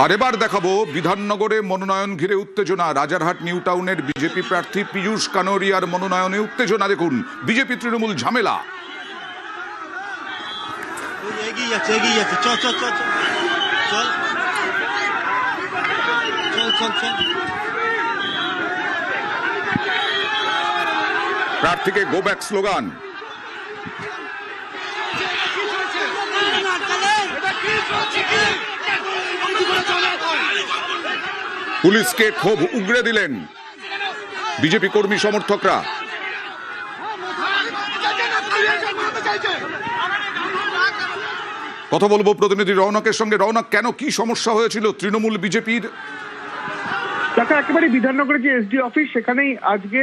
আর এবার দেখাবো বিধাননগরে মনোনয়ন ঘিরে উত্তেজনা। রাজারহাট নিউ টাউনের বিজেপি প্রার্থী পীযূষ কানোরিয়ার মনোনয়নে উত্তেজনা। দেখুন বিজেপি তৃণমূল ঝামেলা। প্রার্থীকে গো ব্যাক স্লোগান। পুলিশকে ক্ষোভ উগরে দিলেন বিজেপি কর্মী সমর্থকরা। কথা বলবো প্রতিনিধি রৌনকের সঙ্গে। রৌনক, কেন, কি সমস্যা হয়েছিল তৃণমূল বিজেপির? দেখা একেবারে বিধাননগরের যে এসডি অফিস, সেখানেই আজকে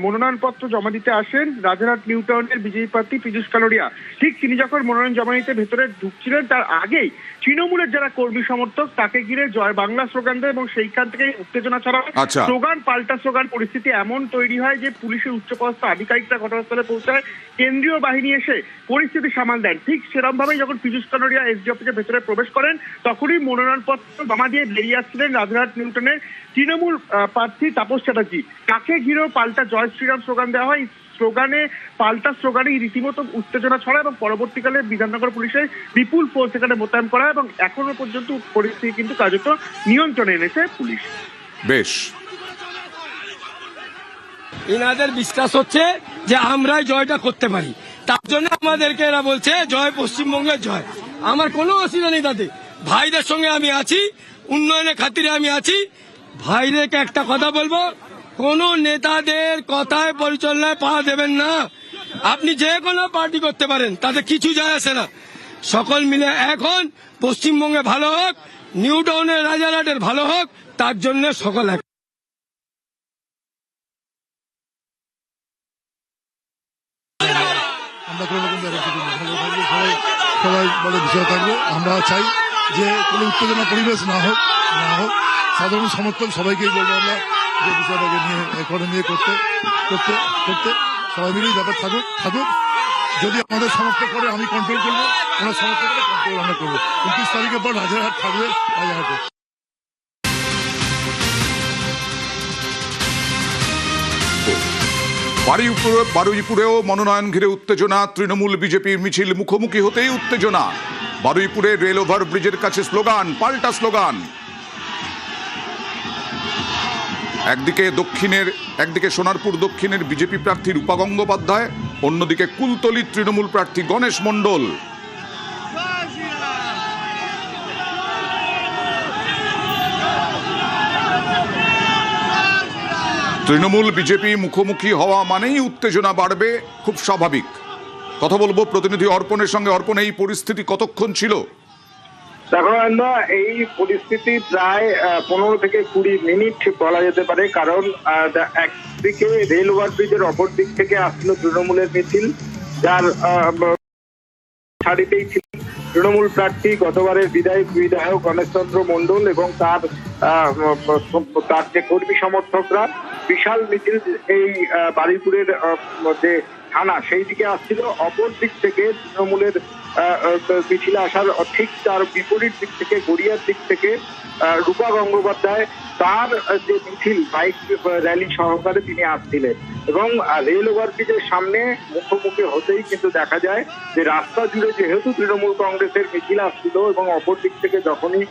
মনোনয়নপত্র জমা দিতে আসেন রাজারহাট নিউ টাউনের বিজেপি প্রার্থী পীযূষ কানোরিয়া। ঠিক তিনি যখন মনোনয়ন জমা নিতে ভেতরে ঢুকছিলেন, তার আগেই তৃণমূলের যারা কর্মী সমর্থক তাকে ঘিরে জয় বাংলা স্লোগান দেয় এবং সেইখান থেকে উত্তেজনা ছড়ায়। স্লোগান পাল্টা স্লোগান, পরিস্থিতি এমন তৈরি হয় যে পুলিশের উচ্চপদস্থ আধিকারিকরা ঘটনাস্থলে পৌঁছায়, কেন্দ্রীয় বাহিনী এসে পরিস্থিতি সামাল দেন। ঠিক সেরকম ভাবেই যখন পীযূষ কানোরিয়া এসডি অফিসের ভেতরে প্রবেশ করেন, তখনই মনোনয়নপত্র জমা দিয়ে বেরিয়ে আসছিলেন রাজারহাট নিউ টাউনের তৃণমূল প্রার্থী তাপস চ্যাটার্জি। তাকে ঘিরেও পাল্টা জয় শ্রীরাম স্লোগান দেওয়া হয়। স্লোগানে পাল্টা স্লোগানে রীতিমতো উত্তেজনা ছড়ায় এবং পরবর্তীকালে বিধাননগর পুলিশের বিপুল ফোর্স সেখানে মোতায়েন করা হয় এবং এখনো পর্যন্ত পরিস্থিতি কিন্তু কার্যত নিয়ন্ত্রণে এনেছে পুলিশ। বেশ, এনাদের বিশ্বাস হচ্ছে যে আমরাই জয়টা করতে পারি, তার জন্য আমাদেরকে এরা বলছে জয় পশ্চিমবঙ্গের জয়। আমার কোনো অসুবিধা নেই তাতে, ভাইদের সঙ্গে আমি আছি, উন্নয়নের খাতিরে আমি আছি। ভাইদেরকে একটা কথা বলবো, কোন নেতাদের কথায় পরিচালনায় পা দেবেন না। আপনি যে কোনো পার্টি করতে পারেন, তাতে কিছু যায় আসে না। সকল মিলে এখন পশ্চিমবঙ্গে ভালো হোক, নিউ টাউনের রাজারহাটের ভালো হোক, তার জন্য সকল এক। আমরা কোনো রকম সবাই বলে বিষয় থাকবে। আমরা চাই যে কোনো উত্তেজনা পরিবেশ না হোক। সাধারণ সমর্থক সবাইকেই বলবো আমরা যে বিষয়টাকে নিয়ে করতে সবাই মিলেই ব্যাপার থাকুক। যদি আমাদের সমর্থক করে আমি কন্ট্রোল করবো, ওনার সমর্থক করে কন্ট্রোল আমরা করবো। 29 তারিখের পর রাজারহাট থাকবে রাজারহাটে। বারুইপুরেও মনোনয়ন ঘিরে উত্তেজনা। তৃণমূল বিজেপির মিছিল মুখোমুখি হতেই উত্তেজনা। বারুইপুরে রেল ওভার ব্রিজের কাছে স্লোগান, পাল্টা স্লোগান। একদিকে সোনারপুর দক্ষিণের বিজেপি প্রার্থী রূপা গঙ্গোপাধ্যায়, অন্যদিকে কুলতলির তৃণমূল প্রার্থী গণেশ মণ্ডল। তৃণমূল বিজেপি মুখোমুখি হওয়া মানেই উত্তেজনা বাড়বে, খুব স্বাভাবিক। কথা বলবো প্রতিনিধি অর্পণের সঙ্গে। অর্পণ, এই পরিস্থিতি কতক্ষণ ছিল? দেখো, এই পরিস্থিতি প্রায় 15 থেকে 20 মিনিট বলা যেতে পারে। কারণ একদিকে রেল ওভারব্রিজের অপর দিক থেকে আসছিল তৃণমূলের মিছিল, যার সারিতেই ছিল তৃণমূল প্রার্থী গতবারের বিধায়ক গণেশ চন্দ্র মণ্ডল এবং তার যে কর্মী সমর্থকরা। বিশাল মিছিল এই বারুইপুরের যে থানা, সেই দিকে আসছিল। অপর দিক থেকে তৃণমূলের মিছিল আসার ঠিক তার বিপরীত দিক থেকে, গড়িয়ার দিক থেকে রূপা গঙ্গোপাধ্যায় তার যে মিছিল বাইক র্যালি সহকারে তিনি আসছিলেন এবং রেল ওভারব্রিজের সামনে মুখোমুখি হতেই কিন্তু দেখা যায় যে রাস্তা জুড়ে যেহেতু তৃণমূল কংগ্রেসের মিছিল আসছিল এবং অপর দিক থেকে যখনই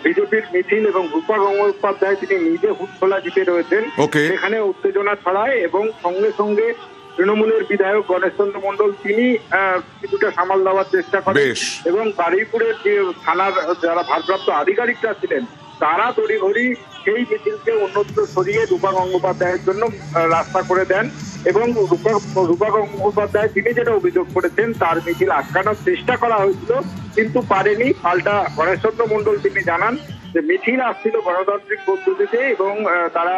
বিজেপির মিছিল এবং রূপা গঙ্গোপাধ্যায় তিনি নিজে হুডখোলা জিতে রয়েছেন, সেখানে উত্তেজনা ছড়ায় এবং সঙ্গে সঙ্গে তৃণমূলের বিধায়ক গণেশ চন্দ্র মণ্ডল তিনি কিছুটা সামাল দেওয়ার চেষ্টা করেন এবং বারুইপুরের যে থানার যারা ভারপ্রাপ্ত আধিকারিকরা ছিলেন তারা তড়িঘড়ি সেই মিছিলকে অন্যত্র সরিয়ে রূপা গঙ্গোপাধ্যায়ের জন্য রাস্তা করে দেন এবং রূপা গঙ্গোপাধ্যায় তিনি যেটা অভিযোগ করেছেন, তার মিছিল আটকানোর চেষ্টা করা হয়েছিল কিন্তু পারেনি। পাল্টা গণেশ চন্দ্র মণ্ডল তিনি জানান যে মিছিল আসছিল গণতান্ত্রিক পদ্ধতিতে এবং তারা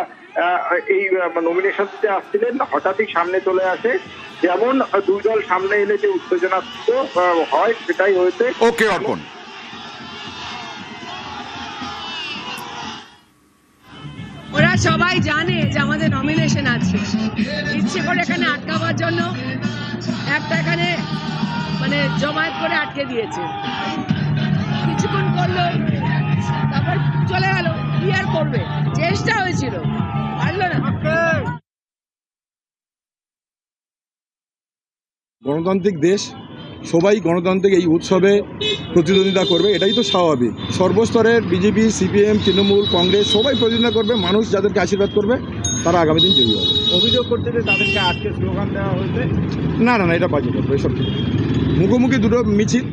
এই নমিনেশন দিতে আসছিলেন, হঠাৎই সামনে চলে আসে। যেমন দুই দল সামনে এলে যে উত্তেজনা হয় সেটাই হয়েছে। ওকে অর্পণ। ওরা সবাই জানে যে আমাদের নমিনেশন আছে, ইচ্ছে করে এখানে আটকাবার জন্য একটা এখানে জমায়েত করে আটকে দিয়েছে। কিছুক্ষণ করলো, তারপর করবে, চেষ্টা হয়েছিল, পারলো না। গণতান্ত্রিক দেশ, সবাই গণতান্ত্রিক এই উৎসবে প্রতিদ্বন্দ্বিতা করবে, এটাই তো স্বাভাবিক। সর্বস্তরের বিজেপি, সিপিএম, তৃণমূল, কংগ্রেস সবাই প্রতিদ্বন্দ্বিতা করবে। মানুষ যাদেরকে আশীর্বাদ করবে তারা আগামী দিন জয়ী হবে। অভিযোগ করতে যে তাদেরকে আজকে স্লোগান দেওয়া হয়েছে। না, এটা বাজে কথা, এসব ঠিক না। মুখোমুখি দুটো মিছিল।